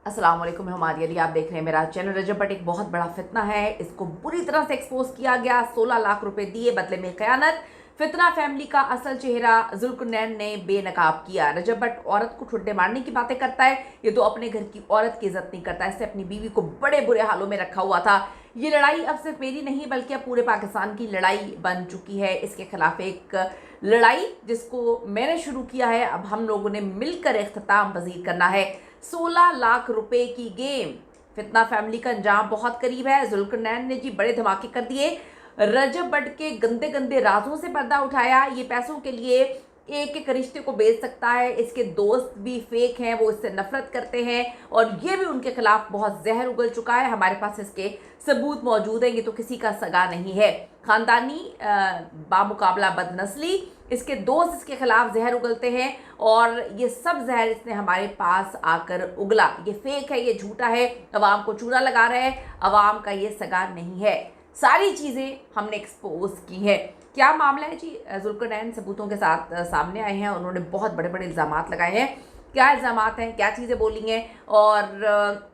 अस्सलाम वालेकुम, मैं हमारी अली, आप देख रहे हैं मेरा चैनल। रजब भट्ट एक बहुत बड़ा फितना है, इसको बुरी तरह से एक्सपोज किया गया। 16 लाख रुपए दिए बदले में खयानत। फितना फैमिली का असल चेहरा जुल्करनैन ने बेनकाब किया। रजब भट्ट औरत को ठुड्डे मारने की बातें करता है, ये तो अपने घर की औरत की इज्जत नहीं करता। इससे अपनी बीवी को बड़े बुरे हालों में रखा हुआ था। ये लड़ाई अब सिर्फ मेरी नहीं बल्कि अब पूरे पाकिस्तान की लड़ाई बन चुकी है। इसके खिलाफ एक लड़ाई जिसको मैंने शुरू किया है, अब हम लोगों ने मिलकर इख्तिताम पजीर करना है। 16 लाख रुपए की गेम। फितना फैमिली का अंजाम बहुत करीब है। जुल्करनैन ने जी बड़े धमाके कर दिए। रजब भट्ट के गंदे गंदे राजों से पर्दा उठाया। ये पैसों के लिए एक एक रिश्ते को बेच सकता है। इसके दोस्त भी फेक हैं, वो इससे नफरत करते हैं और ये भी उनके खिलाफ बहुत जहर उगल चुका है। हमारे पास इसके सबूत मौजूद हैं। ये तो किसी का सगा नहीं है, खानदानी बामुकाबला बदनस्ली। इसके दोस्त इसके खिलाफ जहर उगलते हैं और ये सब जहर इसने हमारे पास आकर उगला। ये फेक है, ये झूठा है, अवाम को चूना लगा रहा है, अवाम का ये सगा नहीं है। सारी चीज़ें हमने एक्सपोज की हैं। क्या मामला है जी? जुल्करनैन सबूतों के साथ सामने आए हैं। उन्होंने बहुत बड़े बड़े इल्ज़ामात लगाए हैं। क्या इल्ज़ामात हैं, क्या चीज़ें बोली हैं और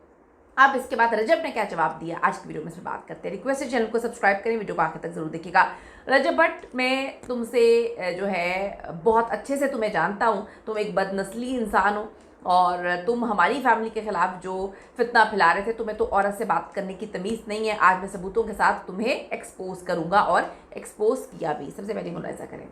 अब इसके बाद रजब ने क्या जवाब दिया, आज की वीडियो में इसमें बात करते हैं। रिक्वेस्ट है चैनल को सब्सक्राइब करें, वीडियो को आखिर तक जरूर देखिएगा। रजब भट्ट, मैं तुमसे जो है बहुत अच्छे से तुम्हें जानता हूँ। तुम एक बदनस्ली इंसान हो और तुम हमारी फैमिली के खिलाफ जो फितना फैला रहे थे, तुम्हें तो औरत से बात करने की तमीज़ नहीं है। आज मैं सबूतों के साथ तुम्हें एक्सपोज करूँगा और एक्सपोज किया भी। सबसे पहले मुलाहिजा करें।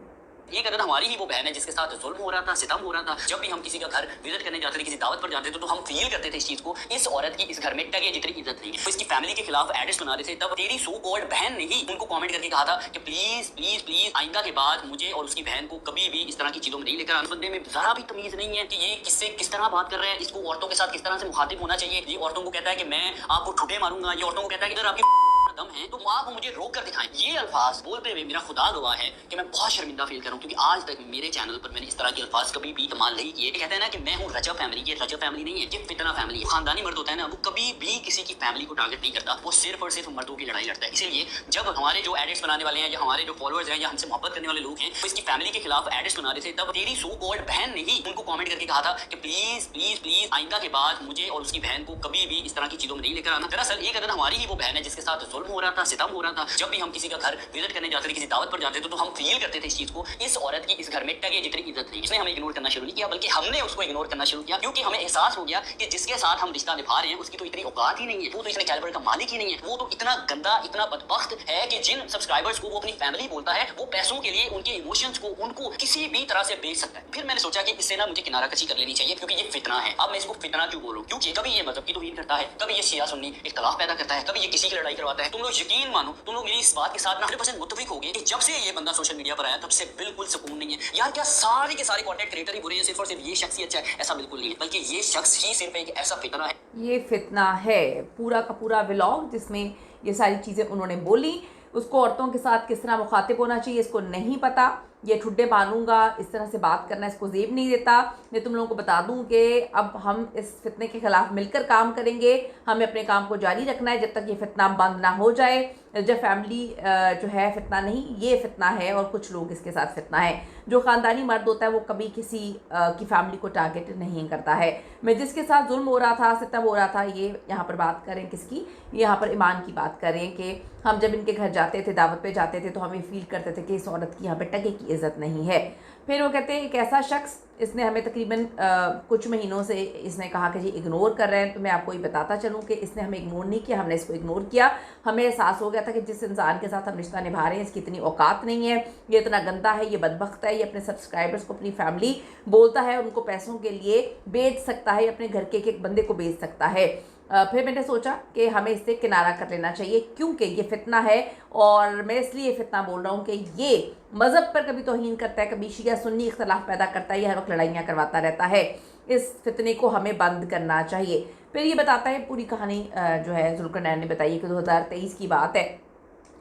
ये कदर हमारी ही वो बहन है जिसके साथ जुल्म हो रहा था, सितम हो रहा था। जब भी हम किसी का घर विजिट करने जाते थे, किसी दावत पर जाते थे, तो हम फील करते थे इस चीज को, इस औरत की इस घर में टके जितनी इज्जत नहीं है। तो इसकी फैमिली के खिलाफ एड्स बना रहे थे। तब तेरी सो कॉल्ड बहन ने ही उनको कमेंट करके कहा था कि प्लीज प्लीज प्लीज आइंदा के बाद मुझे और उसकी बहन को कभी भी इस तरह की चीजों में नहीं लेकर आना। बंदे में जरा भी तमीज नहीं है कि ये किससे किस तरह बात कर रहे हैं, इसको औरतों के साथ किस तरह से मुखातिब होना चाहिए। ये औरतों को कहता है कि मैं आपको ठुठे मारूंगा, ये औरतों को कहता है कि अगर आपकी दम है तो आप मुझे रोक कर दिखाएं। ये अल्फाज बोलते हुए मेरा खुदा गवाह है कि मैं बहुत शर्मिंदा फील कर रहा हूं, क्योंकि आज तक मेरे चैनल पर मैंने इस तरह के अल्फाज कभी भी इस्तेमाल नहीं किए। कहते हैं ना कि मैं हूं रजब फैमिली, ये रजब फैमिली नहीं है, ये फितना फैमिली है। खानदानी मर्द होता है ना, वो कभी भी किसी की फैमिली को टारगेट नहीं करता, वो सिर्फ और सिर्फ मर्दों की लड़ाई लड़ता है। इसीलिए जब हमारे जो एडिट्स बनाने वाले हैं या हमारे जो फॉलोअर्स हैं या हमसे मोहब्बत करने वाले लोग हैं, वो इसकी फैमिली के खिलाफ एडिट्स बना रहे थे, तब तेरी सो कॉल्ड बहन ने ही उनको कमेंट करके कहा था कि प्लीज प्लीज प्लीज आइंदा के बाद मुझे और उसकी बहन को कभी भी इस तरह की चीजों में नहीं लेकर आना। दरअसल ये कदर हमारी ही वो बहन है जिसके साथ जुल्म हो रहा था, सितम हो रहा था। जब भी हम किसी का घर विजिट करने जाते थे, किसी दावत पर जाते थे, तो हम फील करते थे इस चीज को, इस औरत की इस घर में टके जितनी इज्जत नहीं है। इसने हमें इग्नोर करना शुरू नहीं किया, बल्कि हमने उसको इग्नोर करना शुरू किया, क्योंकि हमें एहसास हो गया कि जिसके साथ हम रिश्ता निभा रहे हैं उसकी तो इतनी औकात ही नहीं है, वो तो इतने कैलिबर का मालिक ही नहीं है। वो तो इतना गंदा, इतना बदबख्त है कि जिन सब्सक्राइबर्स को वो अपनी फैमिली बोलता है, वो पैसों के लिए उनके इमोशंस को उनको किसी भी तरह से बेच सकता है। फिर मैंने सोचा कि इससे ना मुझे किनारा कशी कर लेनी चाहिए, क्योंकि ये फितना है। अब मैं इसको फितना क्यों बोलूं? क्योंकि कभी ये मजहब की तौहीन करता है, कभी ये शिया सुन्नी इख्तिलाफ पैदा करता है, कभी ये किसी की लड़ाई करवाता है। तुम लोग यकीन मानो, तुम लोग मेरी इस बात के साथ 100% मुत्तफिक हो गए कि जब से ये बंदा सोशल मीडिया पर आया तब से बिल्कुल सुकून नहीं है। यार क्या सारे के सारे कंटेंट क्रिएटर ही बुरे हैं, सिर्फ और सिर्फ ये शख्स ही अच्छा है? ऐसा बिल्कुल नहीं है, बल्कि ये शख्स ही सिर्फ एक ऐसा फितना है। ये फितना है, पूरा का पूरा व्लॉग जिसमें ये सारी चीज़ें उन्होंने बोली। उसको औरतों के साथ किस तरह मुखातिब होना चाहिए इसको नहीं पता। ये ठुड्डे मारूंगा, इस तरह से बात करना इसको जेब नहीं देता। मैं तुम लोगों को बता दूं कि अब हम इस फितने के खिलाफ मिलकर काम करेंगे। हमें अपने काम को जारी रखना है जब तक ये फितना बंद ना हो जाए। जब फैमिली जो है फितना नहीं, ये फितना है और कुछ लोग इसके साथ फितना है। जो ख़ानदानी मर्द होता है वो कभी किसी की फैमिली को टारगेट नहीं करता है। मैं जिसके साथ जुल्म हो रहा था, सितम हो रहा था, ये यहाँ पर बात करें किसकी, यहाँ पर ईमान की बात करें कि हम जब इनके घर जाते थे, दावत पे जाते थे, तो हमें फील करते थे कि इस औरत की यहाँ पे टके की इज़्ज़त नहीं है। फिर वो कहते हैं एक ऐसा शख्स, इसने हमें तकरीबन कुछ महीनों से इसने कहा कि जी इग्नोर कर रहे हैं। तो मैं आपको ये बताता चलूँ कि इसने हमें इग्नोर नहीं किया, हमने इसको इग्नोर किया। हमें एहसास हो गया था कि जिस इंसान के साथ हम रिश्ता निभा रहे हैं इसकी इतनी औकात नहीं है, ये इतना गंदा है, ये बदबख्त है, ये अपने सब्सक्राइबर्स को अपनी फैमिली बोलता है, उनको पैसों के लिए बेच सकता है, अपने घर के एक बंदे को बेच सकता है। फिर मैंने सोचा कि हमें इससे किनारा कर लेना चाहिए, क्योंकि ये फितना है। और मैं इसलिए फितना बोल रहा हूँ कि ये मज़हब पर कभी तौहीन करता है, कभी शिया सुन्नी इख्तलाफ पैदा करता है, ये हर वक्त लड़ाइयाँ करवाता रहता है। इस फितने को हमें बंद करना चाहिए। फिर ये बताता है, पूरी कहानी जो है जुल्करनैन ने बताई कि 2023 की बात है।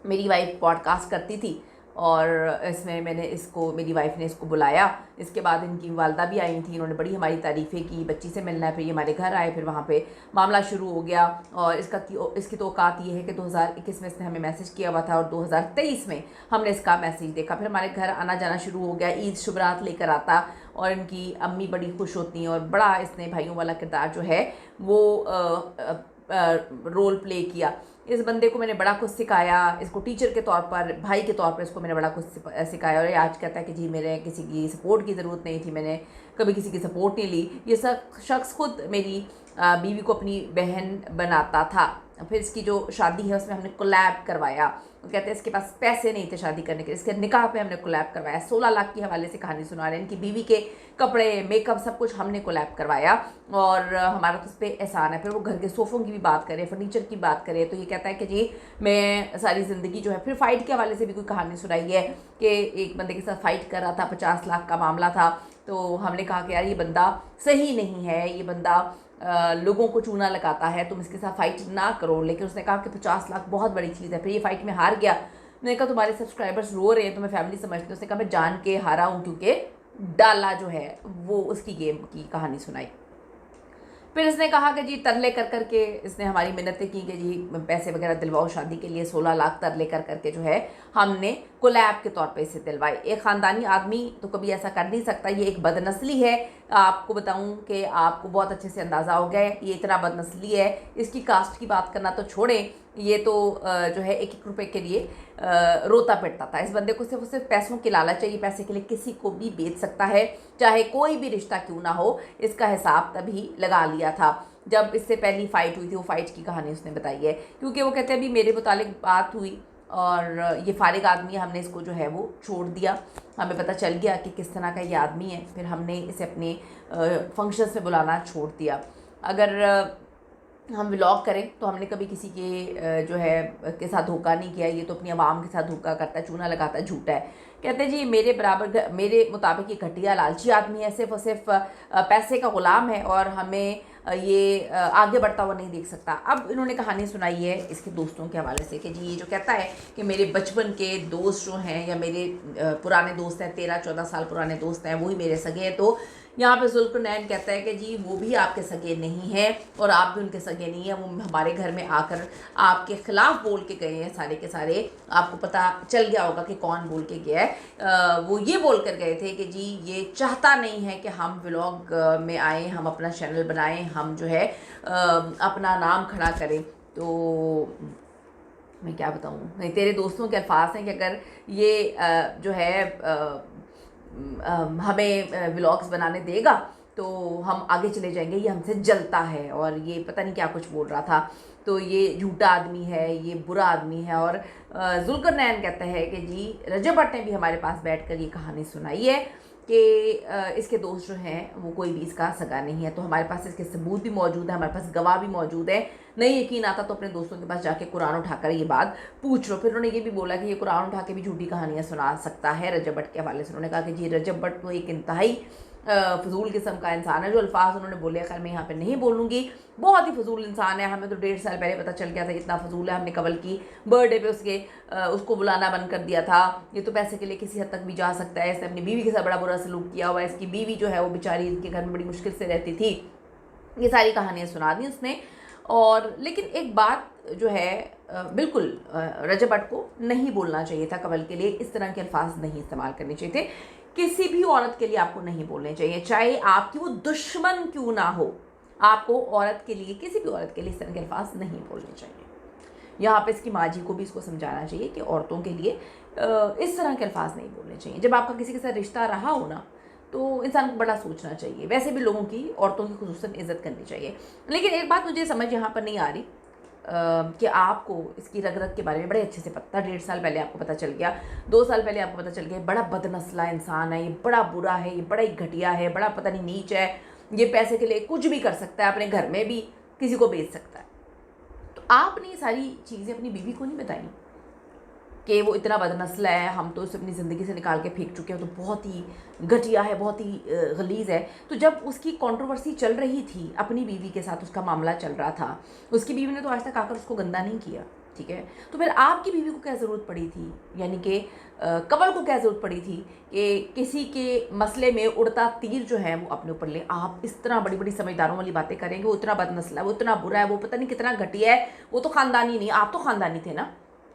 मेरी वाइफ पॉडकास्ट करती थी और इसमें मैंने इसको, मेरी वाइफ ने इसको बुलाया। इसके बाद इनकी वालदा भी आई थी, इन्होंने बड़ी हमारी तारीफ़ें की, बच्ची से मिलना है। फिर ये हमारे घर आए, फिर वहाँ पे मामला शुरू हो गया। और इसकी तो औकात ये है कि 2021 में इसने हमें मैसेज किया हुआ था और 2023 में हमने इसका मैसेज देखा। फिर हमारे घर आना जाना शुरू हो गया, ईद शुभरात लेकर आता और इनकी अम्मी बड़ी खुश होती हैं और बड़ा इसने भाइयों वाला किरदार जो है वो रोल प्ले किया। इस बंदे को मैंने बड़ा कुछ सिखाया, इसको टीचर के तौर पर, भाई के तौर पर इसको मैंने बड़ा कुछ सिखाया। और ये आज कहता है कि जी मेरे किसी की सपोर्ट की ज़रूरत नहीं थी, मैंने कभी किसी की सपोर्ट नहीं ली। ये शख्स खुद मेरी बीवी को अपनी बहन बनाता था। फिर इसकी जो शादी है उसमें हमने कोलैब करवाया। वो कहते हैं इसके पास पैसे नहीं थे शादी करने के, इसके निकाह पे हमने कोलैब करवाया। 16 लाख के हवाले से कहानी सुना रहे हैं। इनकी बीवी के कपड़े, मेकअप, सब कुछ हमने कोलैब करवाया और हमारा तो उस पर एहसान है। फिर वो घर के सोफ़ों की भी बात करें, फर्नीचर की बात करें, तो ये कहता है कि जी मैं सारी ज़िंदगी जो है। फिर फ़ाइट के हवाले से भी कोई कहानी सुनाई है कि एक बंदे के साथ फ़ाइट कर रहा था, 50 लाख का मामला था। तो हमने कहा कि यार ये बंदा सही नहीं है, ये बंदा लोगों को चूना लगाता है, तुम इसके साथ फ़ाइट ना करो। लेकिन उसने कहा कि 50 लाख बहुत बड़ी चीज़ है। फिर ये फ़ाइट में हार गया। मैंने कहा तुम्हारे सब्सक्राइबर्स रो रहे हैं, तुम्हें फैमिली समझते हो। उसने कहा मैं जान के हारा हूँ, क्योंकि डाला जो है वो उसकी गेम की कहानी सुनाई। फिर इसने कहा कि जी तरले कर कर के इसने हमारी मिन्नतें की कि जी पैसे वगैरह दिलवाओ शादी के लिए। 16 लाख तरले कर कर के जो है हमने कोलैब के तौर पे इसे दिलवाए। एक ख़ानदानी आदमी तो कभी ऐसा कर नहीं सकता, ये एक बदनस्ली है। आपको बताऊं कि आपको बहुत अच्छे से अंदाज़ा हो गया ये इतना बदनस्ली है। इसकी कास्ट की बात करना तो छोड़ें, ये तो जो है 1-1 रुपये के लिए रोता पिटता था। इस बंदे को सिर्फ पैसों की लालच चाहिए, पैसे के लिए किसी को भी बेच सकता है, चाहे कोई भी रिश्ता क्यों ना हो। इसका हिसाब तभी लगा लिया था जब इससे पहली फ़ाइट हुई थी। वो फ़ाइट की कहानी उसने बताई है, क्योंकि वो कहते हैं अभी मेरे मुतालिक बात हुई और ये फारिग आदमी है, हमने इसको जो है वो छोड़ दिया। हमें पता चल गया कि किस तरह का ये आदमी है, फिर हमने इसे अपने फंक्शंस में बुलाना छोड़ दिया। अगर हम व्लॉग करें तो हमने कभी किसी के जो है के साथ धोखा नहीं किया। ये तो अपनी आवाम के साथ धोखा करता है, चूना लगाता है, झूठा है। कहते हैं जी मेरे बराबर, मेरे मुताबिक ये घटिया लालची आदमी है, सिर्फ और सिर्फ पैसे का ग़ुलाम है और हमें ये आगे बढ़ता हुआ नहीं देख सकता। अब इन्होंने कहानी सुनाई है इसके दोस्तों के हवाले से कि जी ये जो कहता है कि मेरे बचपन के दोस्त जो हैं या मेरे पुराने दोस्त हैं, 13-14 साल पुराने दोस्त हैं, वही मेरे सगे हैं। तो यहाँ पे जुल्करनैन कहता है कि जी वो भी आपके सगे नहीं हैं और आप भी उनके सगे नहीं हैं। वो हमारे घर में आकर आपके ख़िलाफ़ बोल के गए हैं सारे के सारे। आपको पता चल गया होगा कि कौन बोल के गया है। वो ये बोल कर गए थे कि जी ये चाहता नहीं है कि हम व्लॉग में आएँ, हम अपना चैनल बनाएं, हम जो है अपना नाम खड़ा करें। तो मैं क्या बताऊँ, नहीं तेरे दोस्तों के अल्फाज हैं कि अगर ये जो है हमें व्लॉग्स बनाने देगा तो हम आगे चले जाएंगे, ये हमसे जलता है और ये पता नहीं क्या कुछ बोल रहा था। तो ये झूठा आदमी है, ये बुरा आदमी है। और जुल्करनैन कहता है कि जी रजब भट्ट ने भी हमारे पास बैठकर ये कहानी सुनाई है कि इसके दोस्त जो हैं वो कोई भी इसका सगा नहीं है। तो हमारे पास इसके सबूत भी मौजूद है, हमारे पास गवाह भी मौजूद है। नहीं यकीन आता तो अपने दोस्तों के पास जाके कुरान उठाकर ये बात पूछ लो। फिर उन्होंने ये भी बोला कि ये कुरान उठा के भी झूठी कहानियाँ सुना सकता है रजब भट्ट के हवाले से। उन्होंने कहा कि जी रजब भट्ट तो एक इंतहाई फजूल किस्म का इंसान है। जो अल्फाज उन्होंने बोले, खैर मैं यहाँ पे नहीं बोलूँगी, बहुत ही फजूल इंसान है। हमें तो 1.5 साल पहले पता चल गया था इतना फजूल है। हमने कवल की बर्थडे पे उसको बुलाना बंद कर दिया था। ये तो पैसे के लिए किसी हद तक भी जा सकता है। इसने अपनी बीवी के साथ बड़ा बुरा सलूक किया हुआ है। इसकी बीवी जो है वो बेचारी इनके घर में बड़ी मुश्किल से रहती थी। ये सारी कहानियाँ सुना दी उसने। और लेकिन एक बात जो है बिल्कुल रजब भट्ट को नहीं बोलना चाहिए था कवल के लिए, इस तरह के अल्फाज नहीं इस्तेमाल करने चाहिए थे। किसी भी औरत के लिए आपको नहीं बोलने चाहिए, चाहे आपकी वो दुश्मन क्यों ना हो। आपको औरत के लिए, किसी भी औरत के लिए इस तरह के अल्फाज नहीं बोलने चाहिए। यहाँ पे इसकी माँ जी को भी इसको समझाना चाहिए कि औरतों के लिए इस तरह के अल्फाज नहीं बोलने चाहिए। जब आपका किसी के साथ रिश्ता रहा हो ना तो इंसान को बड़ा सोचना चाहिए। वैसे भी लोगों की, औरतों की खुसूसन इज़्ज़त करनी चाहिए। लेकिन एक बात मुझे समझ यहाँ पर नहीं आ रही कि आपको इसकी रग रग के बारे में बड़े अच्छे से पता था। 1.5 साल पहले आपको पता चल गया, 2 साल पहले आपको पता चल गया बड़ा बदनस्ला इंसान है, ये बड़ा बुरा है, ये बड़ा ही घटिया है, बड़ा पता नहीं नीच है, ये पैसे के लिए कुछ भी कर सकता है, अपने घर में भी किसी को बेच सकता है। तो आपने ये सारी चीज़ें अपनी बीवी को नहीं बताई कि वो इतना बदनस्ला है, हम तो उसे अपनी ज़िंदगी से निकाल के फेंक चुके हैं, तो बहुत ही घटिया है, बहुत ही गलीज़ है। तो जब उसकी कंट्रोवर्सी चल रही थी अपनी बीवी के साथ, उसका मामला चल रहा था, उसकी बीवी ने तो आज तक आकर उसको गंदा नहीं किया, ठीक है। तो फिर आपकी बीवी को क्या ज़रूरत पड़ी थी, यानी कि कवल को क्या ज़रूरत पड़ी थी कि किसी के मसले में उड़ता तीर जो है वो अपने ऊपर ले। आप इस तरह बड़ी बड़ी समझदारों वाली बातें करेंगे, वो इतना बदनस्ला है, वो इतना बुरा है, वो पता नहीं कितना घटिया है, वो तो ख़ानदानी नहीं, आप तो ख़ानदानी थे ना।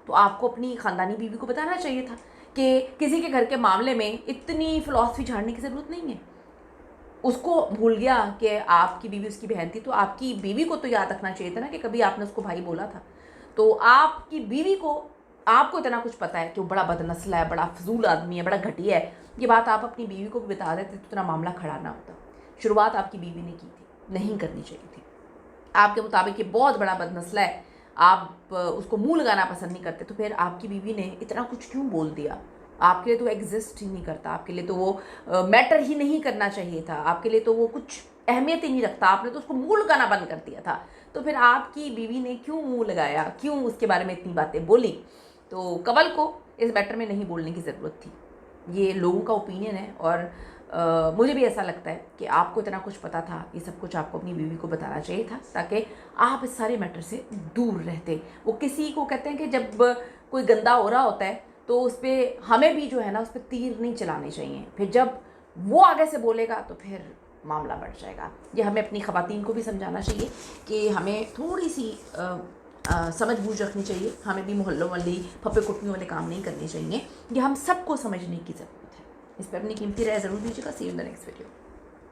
तो आपको अपनी ख़ानदानी बीवी को बताना चाहिए था कि किसी के घर के मामले में इतनी फ़िलॉसफी झाड़ने की ज़रूरत नहीं है। उसको भूल गया कि आपकी बीवी उसकी बहन थी, तो आपकी बीवी को तो याद रखना चाहिए था ना कि कभी आपने उसको भाई बोला था। तो आपकी बीवी को, आपको इतना कुछ पता है कि वो बड़ा बदनस्ल है, बड़ा फजूल आदमी है, बड़ा घटिया है, ये बात आप अपनी बीवी को भी बता देते तो इतना मामला खड़ा ना होता। शुरुआत आपकी बीवी ने की थी, नहीं करनी चाहिए थी। आपके मुताबिक ये बहुत बड़ा बदनस्ल है, आप उसको मुंह लगाना पसंद नहीं करते, तो फिर आपकी बीवी ने इतना कुछ क्यों बोल दिया? आपके लिए तो एग्जिस्ट ही नहीं करता, आपके लिए तो वो मैटर ही नहीं करना चाहिए था, आपके लिए तो वो कुछ अहमियत ही नहीं रखता, आपने तो उसको मुंह लगाना बंद कर दिया था। तो फिर आपकी बीवी ने क्यों मुंह लगाया, क्यों उसके बारे में इतनी बातें बोली? तो कंवल को इस मैटर में नहीं बोलने की ज़रूरत थी। ये लोगों का ओपिनियन है और मुझे भी ऐसा लगता है कि आपको इतना कुछ पता था, ये सब कुछ आपको अपनी बीवी को बताना चाहिए था ताकि आप इस सारे मैटर से दूर रहते। वो किसी को कहते हैं कि जब कोई गंदा हो रहा होता है तो उस पर हमें भी जो है ना उस पर तीर नहीं चलाने चाहिए, फिर जब वो आगे से बोलेगा तो फिर मामला बढ़ जाएगा। ये हमें अपनी ख़वातीन को भी समझाना चाहिए कि हमें थोड़ी सी समझ बूझ रखनी चाहिए, हमें भी मोहल्लों वाली फप्पे कुटनी वाले काम नहीं करने चाहिए, ये हम सबको समझने की ज़रूरत है। इस पर अपनी कीमती राय ज़रूर दीजिएगा। See you in the next video.